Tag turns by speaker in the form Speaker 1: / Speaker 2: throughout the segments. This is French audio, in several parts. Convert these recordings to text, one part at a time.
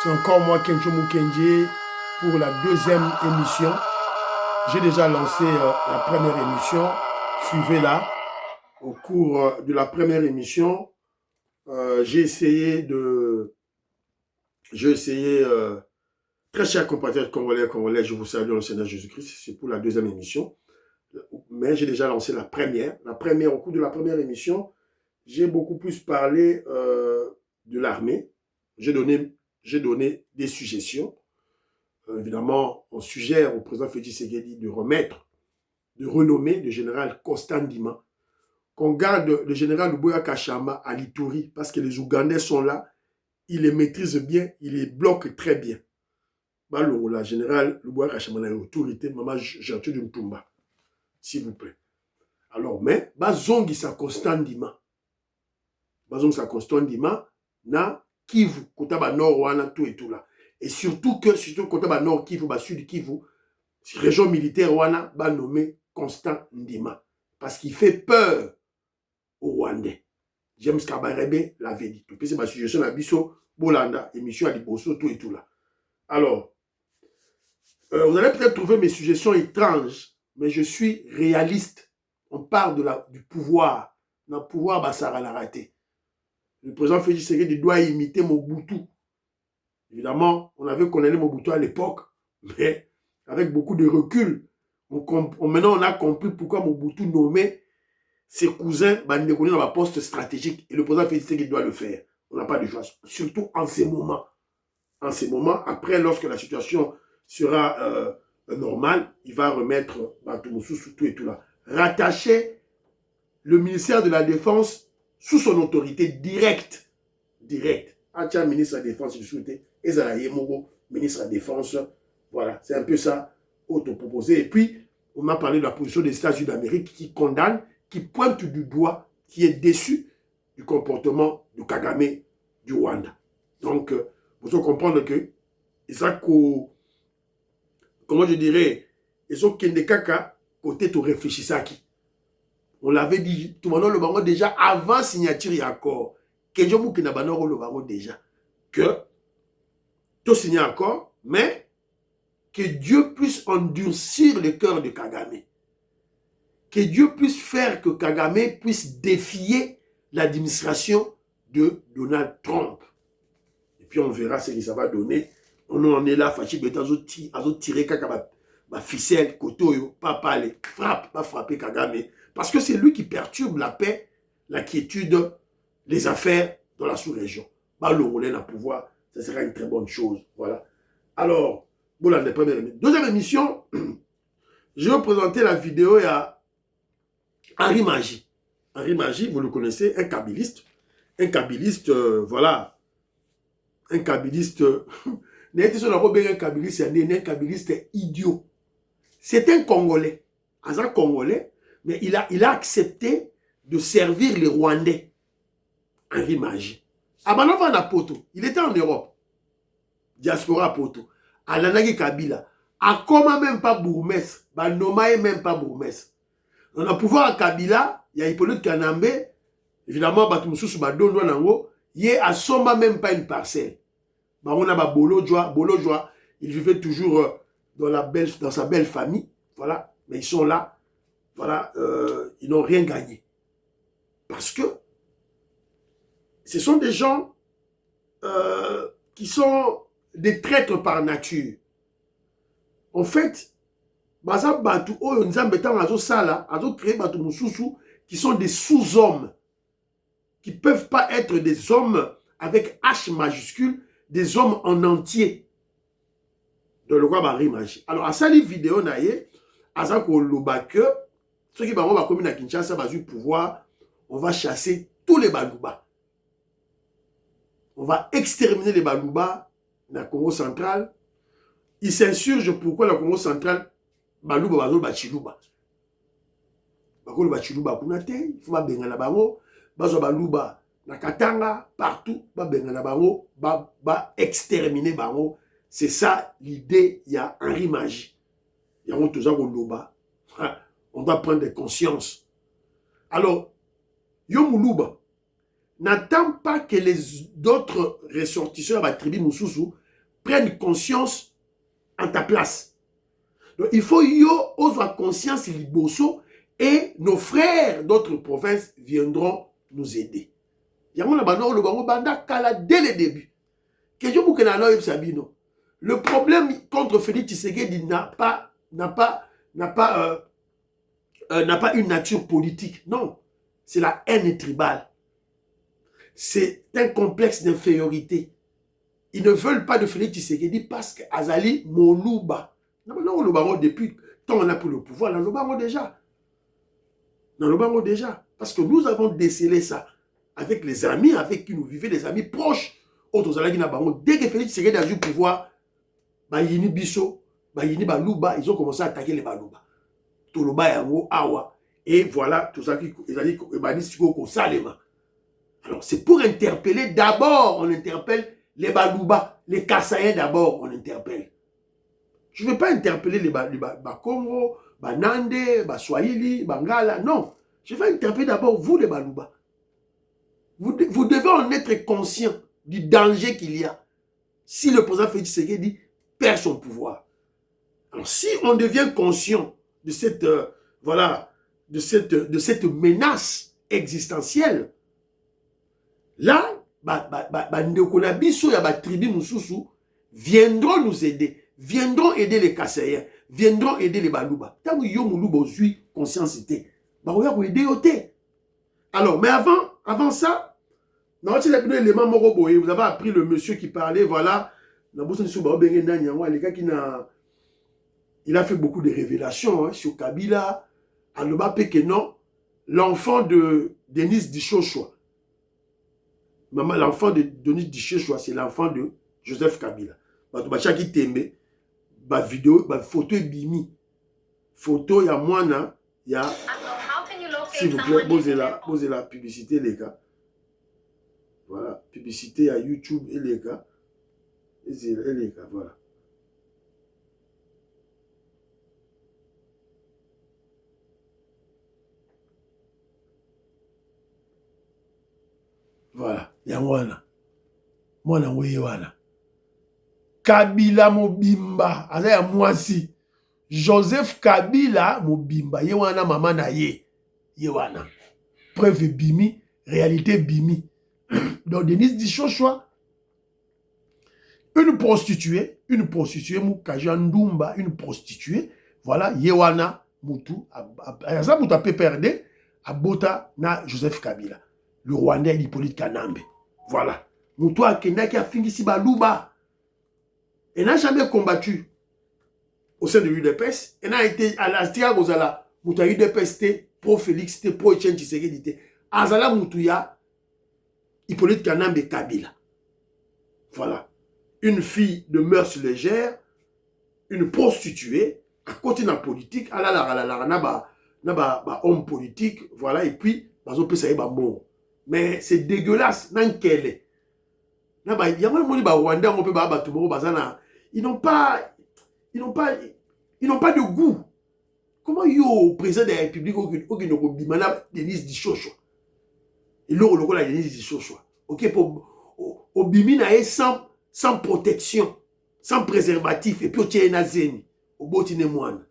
Speaker 1: C'est encore moi, Kenjo Mukenji, pour la deuxième émission. J'ai déjà lancé la première émission. Suivez-la. Au cours de la première émission, j'ai essayé, très chers compatriotes congolais, je vous salue dans le Seigneur Jésus-Christ. C'est pour la deuxième émission. Mais j'ai déjà lancé la première. Au cours de la première émission, j'ai beaucoup plus parlé de l'armée. J'ai donné des suggestions. Évidemment, on suggère au président Félix Tshisekedi de renommer le général Constant Ndima, qu'on garde le général Luboya Kashama à l'Ituri, parce que les Ougandais sont là, ils les maîtrisent bien, ils les bloquent très bien. Alors, la général Luboya Kashama a l'autorité, maman Gertrude Ntumba, s'il vous plaît. Alors, mais, bazongi sa Constant Ndima. Bazongi sa Constant Ndima, na Kivu, Kotaba Nord, wana, tout et tout là. Et surtout Kotaba Nord Kivu, Sud Kivu, région militaire, wana, ba nommé Constant Ndima. Parce qu'il fait peur aux Rwandais. James Kabarebe l'avait dit. Puis c'est ma suggestion à Bisso, Bolanda, émission à Liboso, tout et tout là. Alors, vous allez peut-être trouver mes suggestions étranges, mais je suis réaliste. On parle du pouvoir. Dans le pouvoir, Bassara l'a raté. Le président Félix Tshisekedi doit imiter Mobutu. Évidemment, on avait connaissé Mobutu à l'époque, mais avec beaucoup de recul. Maintenant, on a compris pourquoi Mobutu nommait ses cousins dans la poste stratégique. Et le président Félix Tshisekedi doit le faire. On n'a pas de choix. Surtout en ces moments. En ces moments, après, lorsque la situation sera normale, il va remettre Batumoussou sous tout et tout là. Rattacher le ministère de la Défense sous son autorité directe. Atia, ministre de la Défense, je souhaitais. Ezala Yemogo, ministre de la Défense. Voilà, c'est un peu ça, autoproposé. Et puis, on a parlé de la position des États-Unis d'Amérique qui condamne, qui pointe du doigt, qui est déçu du comportement de Kagame du Rwanda. Donc, vous devez comprendre que, comment je dirais, ils ont Kendekaka, côté tout réfléchissaki. On l'avait dit, tout le monde le bango déjà avant signature et accord. Kenjo Mukina Banoro le bango déjà. Que tout signé accord, mais que Dieu puisse endurcir le cœur de Kagame. Que Dieu puisse faire que Kagame puisse défier l'administration de Donald Trump. Et puis on verra ce que ça va donner. On en est là, Fachi Beta a tiré Kagame. Ma ficelle, Kotoyo, pas parler, pas frapper Kagame. Parce que c'est lui qui perturbe la paix, la quiétude, les affaires dans la sous-région. Le rouler dans le pouvoir, ça sera une très bonne chose. Voilà. Alors, voilà, deuxième émission, je vais vous présenter la vidéo à Henri Magie. Henri Magie, vous le connaissez, un kabbyliste. Un kabbyliste, voilà. Un kabbyliste. Un kabbyliste idiot. C'est un Congolais. Un Congolais, mais il a accepté de servir les Rwandais. Henri Magie. Abanova na Poto, il était en Europe. Diaspora Poto. Alanagi Kabila. A comment même pas bourgmestre. Nomaye même pas bourgmestre. On a pouvoir à Kabila, il y a Hippolyte Kanambe, évidemment, Batumoussou Badondo Nango, il y a Soma même pas une parcelle. On a Bolo Joie, il vivait toujours dans sa belle famille, voilà, mais ils sont là, voilà, ils n'ont rien gagné. Parce que ce sont des gens qui sont des traîtres par nature. En fait, qui sont des sous-hommes, qui ne peuvent pas être des hommes avec H majuscule, des hommes en entier. De le roi Henri Magie. Alors, à cette vidéo, ceux qui vont commun à Kinshasa, pouvoir, on va chasser tous les Balouba. On va exterminer les Balouba dans le Congo central. Ils s'insurgent pourquoi le Congo central Balouba Bazol Bachilouba. Bakolo Bachilouba Kunate, il faut benga na bango, Bazo Balouba na Katanga, partout, benga na bango, ba exterminer bango. C'est ça l'idée, il y a Henri Magie. Il y a toujours Loba. On va prendre conscience. Alors, Yomouluba n'attend pas que les d'autres ressortisseurs de la tribu Moussoussou prenne conscience en ta place. Donc, il faut yo avoir conscience liboso et nos frères d'autres provinces viendront nous aider. Dès le début. Le problème contre Félix Tshisekedi n'a pas une nature politique. Non, c'est la haine tribale. C'est un complexe d'infériorité. Ils ne veulent pas de Félix Tshisekedi parce que Azali Moluba. Depuis tant on a pris le pouvoir, dans le déjà. Dans le déjà. Parce que nous avons décelé ça avec les amis avec qui nous vivions, les amis proches. Dès que Félix Tshisekedi a eu le pouvoir, Bayini Bisso, Bayini Baluba, ils ont commencé à attaquer les Baluba. Toloba Yango, Awa. Et voilà, tout ça qui Salema. Alors, c'est pour interpeller, d'abord, on interpelle les Baluba, les Kassaïens d'abord, on interpelle. Je ne veux pas interpeller les Congo, Nande, Swahili, Bangala, non. Je vais interpeller d'abord vous, les Baluba. Vous devez en être conscient du danger qu'il y a si le président Félix Tshisekedi perd son pouvoir. Alors, si on devient conscient de cette, de cette menace existentielle, là, viendront nous aider, viendront aider les Kassaïens, viendront aider les Baluba. Tant que yo moulouba aussi consciencité, alors, mais avant ça, vous avez appris le monsieur qui parlait, voilà, il a fait beaucoup de révélations sur Kabila, l'enfant de Denis Dichochoa. L'enfant de Denis Dichochoa, c'est l'enfant de Joseph Kabila. Qui t'aime, vidéo, photo et bimi. Photo, il y a moi, il y a. S'il vous plaît, posez la publicité, les gars. Voilà, publicité à YouTube et les gars. Et les gars, voilà. Voilà, Yangwana. Mwana Weyewana. Kabila Mobimba, azaya mwasi. Joseph Kabila Mobimba, Yewana mama na ye. Yewana. Preuve bimi, réalité bimi. Donc Denis Dichochoa, une prostituée, Moukajandumba, une prostituée, voilà, Yewana Moutou, Aza Mouta Peperde, Abota na Joseph Kabila, le Rwandais Hippolyte Kanambe. Voilà. Moutou Akenda qui a fini si Baluba. Elle n'a jamais combattu au sein de l'UDPS. Elle a été à la Stia Gozala, Mouta UDPS, pro-Félix, pro-Etienne Tshisekedi. Azala Moutouya, Hippolyte Kanambe Kabila. Voilà. Une fille de mœurs légères, une prostituée, à côté de la politique, homme politique, voilà, et puis, mais c'est dégueulasse, ils n'ont pas de goût. Comment yo, président de la République, Denis Dichochoa? Et là, on a Denis Dichochoa. Ok, pour Obimina sans protection, sans préservatif, et puis au Tchénazeni, au Botine Moine.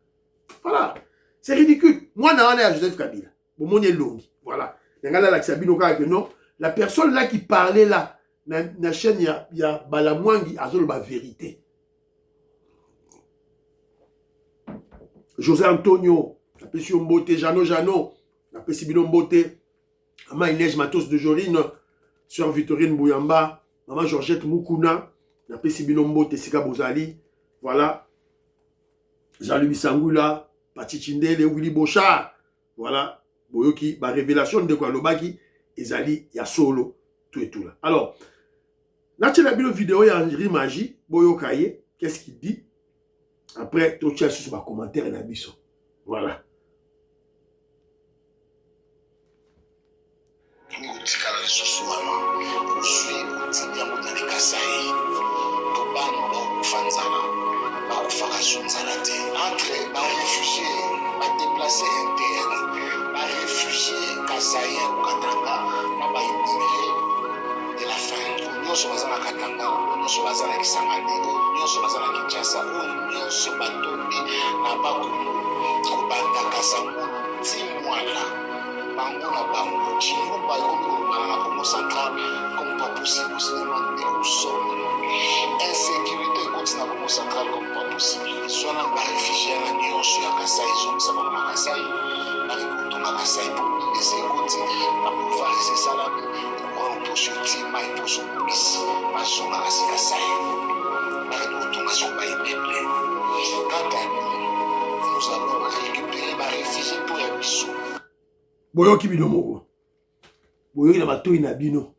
Speaker 1: Voilà. C'est ridicule. Moi, on a Joseph Kabila. Bon, mon longi. Voilà. La personne là qui parlait là, dans la chaîne, il y a Balamwangi, la vérité. José Antonio, la Pessi Mbote, Jano, la Pessi Bilombote, Maman Inège Matos de Jorine, Sœur Victorine Bouyamba, Maman Georgette Moukouna, la Pessi Bilombote, Sika Bozali, voilà. Jean-Louis Sangula, Pati Chindele, Willy Bochard, voilà. Boyoki, ma révélation de quoi Lobaki, Ezali, ya solo, tout et tout là. Alors, là, tu as vu la vidéo, il y a Henri Magie, Boyokaye, qu'est-ce qu'il dit? Après, tu as sur ma commentaire et la biso. Voilà.
Speaker 2: nyonso baza na Katanga, oyo nyonso baza na Kisangani, oyo nyonso baza na Kinshasa, oyo nyonso batombi na Bakongo kobanda Kasamu Timwala bango na bango Chilumba yomi kolobana na Congo Central comme pas possible cinéma de Rousseau insécurité ekoti na Congo Central comme pas possible swana baréfugie na nyonso ya Kasai ezongisa bango na Kasai baki kotonga Kasai po ese ekoti na pouvoir esalami kokona mposo otima mposo polisi bazonga kasi Kasai baki kotonga soko baimeble kaka nous allons récupérer baréfugie mpo ya biso
Speaker 1: boyoki bino moko boyoki na batoi na bino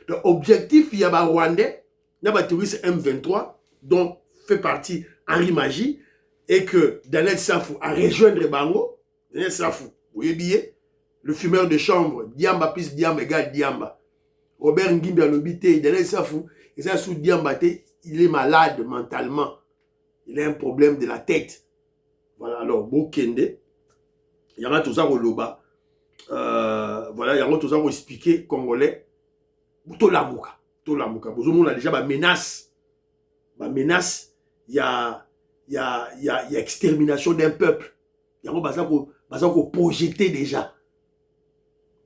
Speaker 1: donc objectif ya ba Rwandais na ba terroriste M23 dont fait partie Henri Magie et que Daniel Safou a rejoindre Bango. Daniel Safou, vous voyez, le fumeur de chambre, Diamba plus Diamba égale Diamba. Robert Ngimbi a l'obité, Daniel Safou, et ça sous Diamba, il est malade mentalement. Il a un problème de la tête. Voilà, alors, Bokende, il y a tout ça au Loba. Voilà, il y a tout ça pour expliquer Congolais. Tolamuka. Tolamuka. On a déjà ma menace. Ma menace, il y a extermination d'un peuple. Il y a un projeté déjà.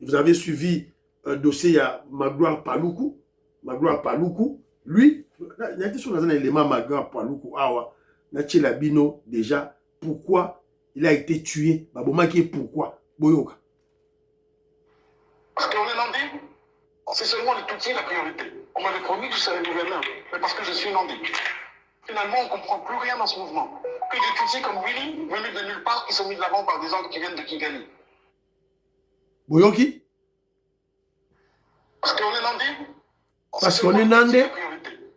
Speaker 1: Vous avez suivi un dossier, il y a Magloire Paloukou. Magloire Paloukou, lui, il y a été sur un élément Magloire Paloukou. Ah, Bino, déjà, pourquoi il a été tué? Pourquoi? Boyoka.
Speaker 2: Parce qu'on est landais, c'est seulement les Tutsis la priorité. On m'avait promis que je serais gouverneur, mais parce que je suis landais. Finalement, on ne comprend plus rien dans ce mouvement. Que des Tutsis comme Willy, venus de nulle part, qui sont mis de l'avant par des ordres qui viennent de Kigali.
Speaker 1: Boyoki?
Speaker 2: Parce qu'on est landais.
Speaker 1: Parce qu'on est landais.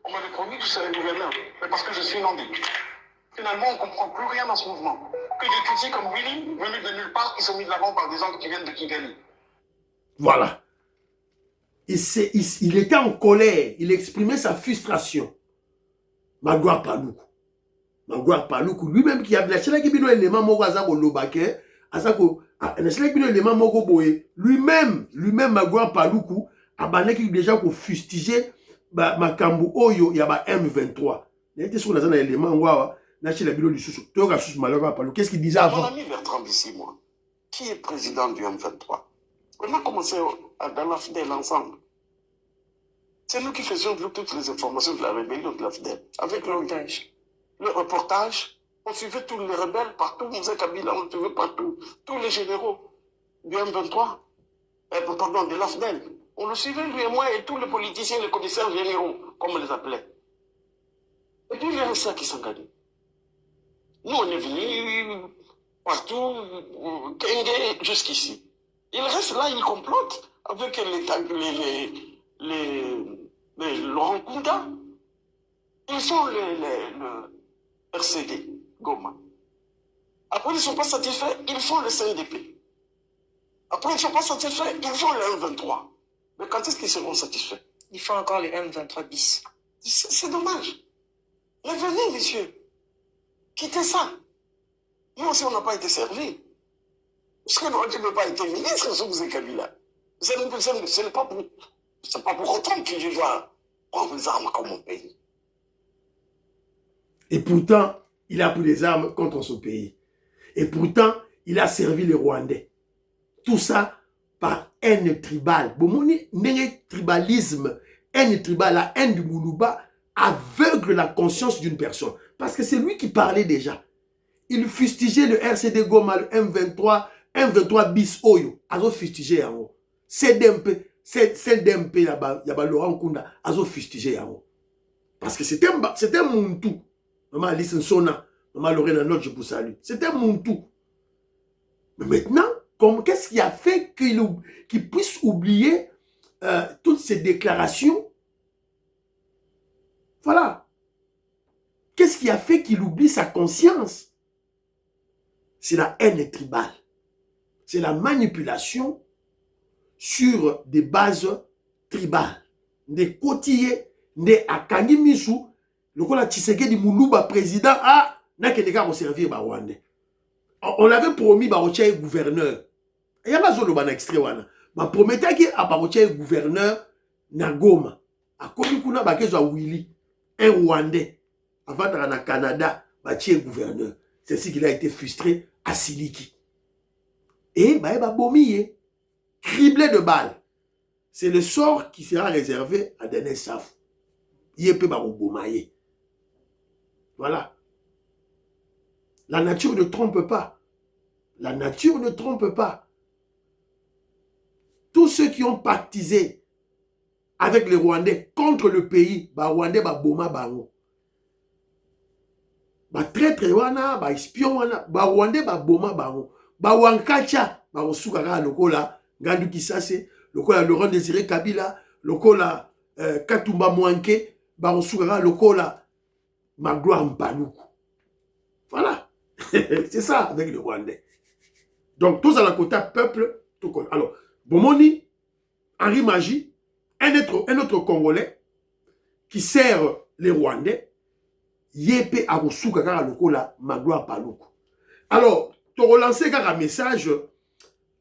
Speaker 2: On m'avait promis que je serais gouverneur, mais parce que je suis landais. Finalement, on ne comprend plus rien dans ce mouvement. Que des Tutsis comme Willy, venus de nulle part, qui sont mis de l'avant par des ordres qui viennent de Kigali.
Speaker 1: Voilà. Il était en colère. Il exprimait sa frustration. Magloire Paloukou. Magloire Paloukou, lui-même qui a lâché l'élément moko azako lobake, azako l'élément moko boye, lui-même Magloire Paloukou a banaki déjà ko fustiger makambo oyo ya ba M23. Il était sur un élément wawa, lâché la bilo du sous. Toka sous Magloire Paloukou. Qu'est-ce qu'il disait avant?
Speaker 2: Mon ami Bertrand Bissy, moi, qui est président du M23. On a commencé dans la FDL ensemble. C'est nous qui faisions toutes les informations de la rébellion de la FDL. Avec le reportage, on suivait tous les rebelles partout. Moussa Kabila, on suivait partout. Tous les généraux du M23, pardon, de la FDL. On le suivait, lui et moi, et tous les politiciens, les commissaires généraux, comme on les appelait. Et puis il y a ça qui s'engagait. Nous, on est venus partout, Kenge, jusqu'ici. Il reste là, il complote avec les Laurent Kunda. Ils font le RCD, Goma. Après, ils ne sont pas satisfaits, ils font le CNDP. Après, ils ne sont pas satisfaits, ils font le M23. Mais quand est-ce qu'ils seront satisfaits?
Speaker 3: Ils font encore le M23 bis.
Speaker 2: C'est dommage. Mais venez, messieurs. Quittez ça. Nous aussi, on n'a pas été servis. Parce que nous, on n'a pas été ministre sous vous Kabila. Ce n'est pas pour autant que je dois prendre les armes comme mon pays.
Speaker 1: Et pourtant, il a pris les armes contre son pays. Et pourtant, il a servi les Rwandais. Tout ça par haine tribale. Bomoni, tribalisme, haine tribale, la haine du Moulouba aveugle la conscience d'une personne. Parce que c'est lui qui parlait déjà. Il fustigeait le RCD Goma, le M23 bis Oyo. Azo fustigé yango. CDMP, yaba Laurent Kunda, azo fustigé yango. Parce que c'était un Muntu. Maman Alice Nsona, maman Lorena Note, je vous salue. C'était un Muntu. Mais maintenant, qu'est-ce qui a fait qu'il puisse oublier toutes ces déclarations? Voilà. Qu'est-ce qui a fait qu'il oublie sa conscience? C'est la haine tribale. C'est la manipulation sur des bases tribales. Des côtiers, des akangi misu, le kola Tshisekedi Moulouba président, n'a que des gars pour servir Rwandais. On l'avait promis Barotia gouverneur. Il y a pas de extrait wana. Ma promettait qu'il a Barotia gouverneur na Goma. Akomi kuna bakezo Willy, un Rwandais. Avant d'aller na Canada, batie gouverneur. C'est ainsi qu'il a été frustré à Siliki. Et bah bomiye, criblé de balles. C'est le sort qui sera réservé à Denis Saf. Yépe ba bomaye. Voilà. La nature ne trompe pas. La nature ne trompe pas. Tous ceux qui ont pactisé avec les Rwandais contre le pays, bah Rwandais ba boma bango. Ba traître wana, ba espion wana, ba Rwandais ba boma bango. Ba wankacha, ba osukaka lokola Ngandu Kisase, lokola Laurent Désiré Kabila, lokola Katumba Mwanke, ba osukaka lokola Magloire Mpaluku. Voilà. C'est ça avec les Rwandais. Donc, tous à la côté peuple, tout. Alors, Bomoni, Henri Magie, un autre Congolais qui sert les Rwandais, Yépe Arusuka Kara Lokola Magloire Paluku. Alors, tu relances un message,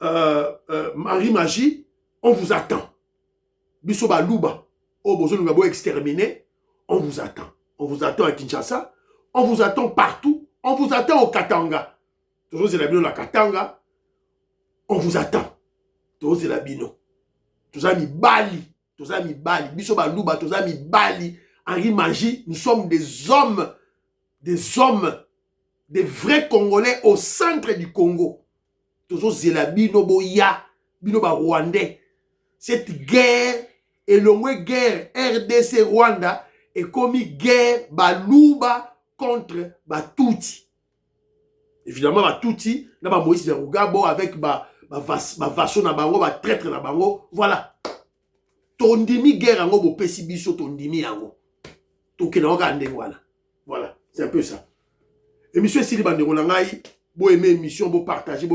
Speaker 1: Henri Magie, on vous attend. Bisoba Louba, au besoin de nous exterminer, on vous attend. On vous attend à Kinshasa, on vous attend partout, on vous attend au Katanga. Toujours c'est la bino la Katanga, on vous attend. Toujours c'est la bino. Tous amis Bali, tous amis Bali, Bisoba Louba, tous amis Bali, Henri Magie, nous sommes des hommes, des vrais Congolais au centre du Congo. Toujours c'est la bino boya, bino ba Rwandais. Cette guerre est longue guerre RDC Rwanda et comme guerre Balouba contre Batouti. Évidemment, Batouti, n'a pas Moïse de Rugabo avec vaso na bango, traître na bango. Voilà. Tondimi guerre ango bo pesi biso tondimi ango. Toke na ogande voilà. Voilà, c'est un peu ça. Émission Sili Bandeko Nangai, bo aimer émission, bo partager.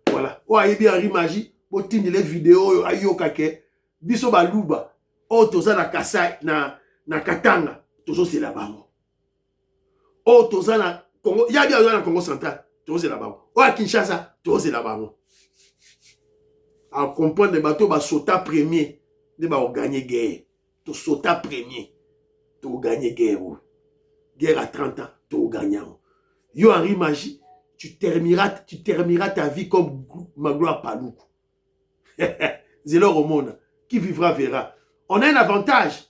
Speaker 1: Voilà. O ayebi Henri Magie, bo tindi les vidéos ayo kake. Biso baluba. O toza na Kasai na Katanga, tozo c'est la bango. O toza na Congo, ya bien na Congo central, tozo c'est la bango. O à Kinshasa, tozo c'est la bango. À comprendre les bateaux ba sota premier, de ba gagner guerre. To sota premier, to gagner guerre. Guerre à 30 ans, to gagnant. Yo Henri Magie, tu termineras ta vie comme Magloire Paluku. Zélo au monde, qui vivra verra. On a un avantage.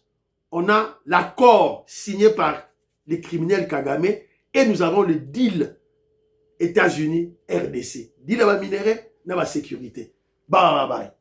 Speaker 1: On a l'accord signé par les criminels Kagame et nous avons le deal États-Unis-RDC. Deal à la minerai, à la sécurité. Bye bye bye.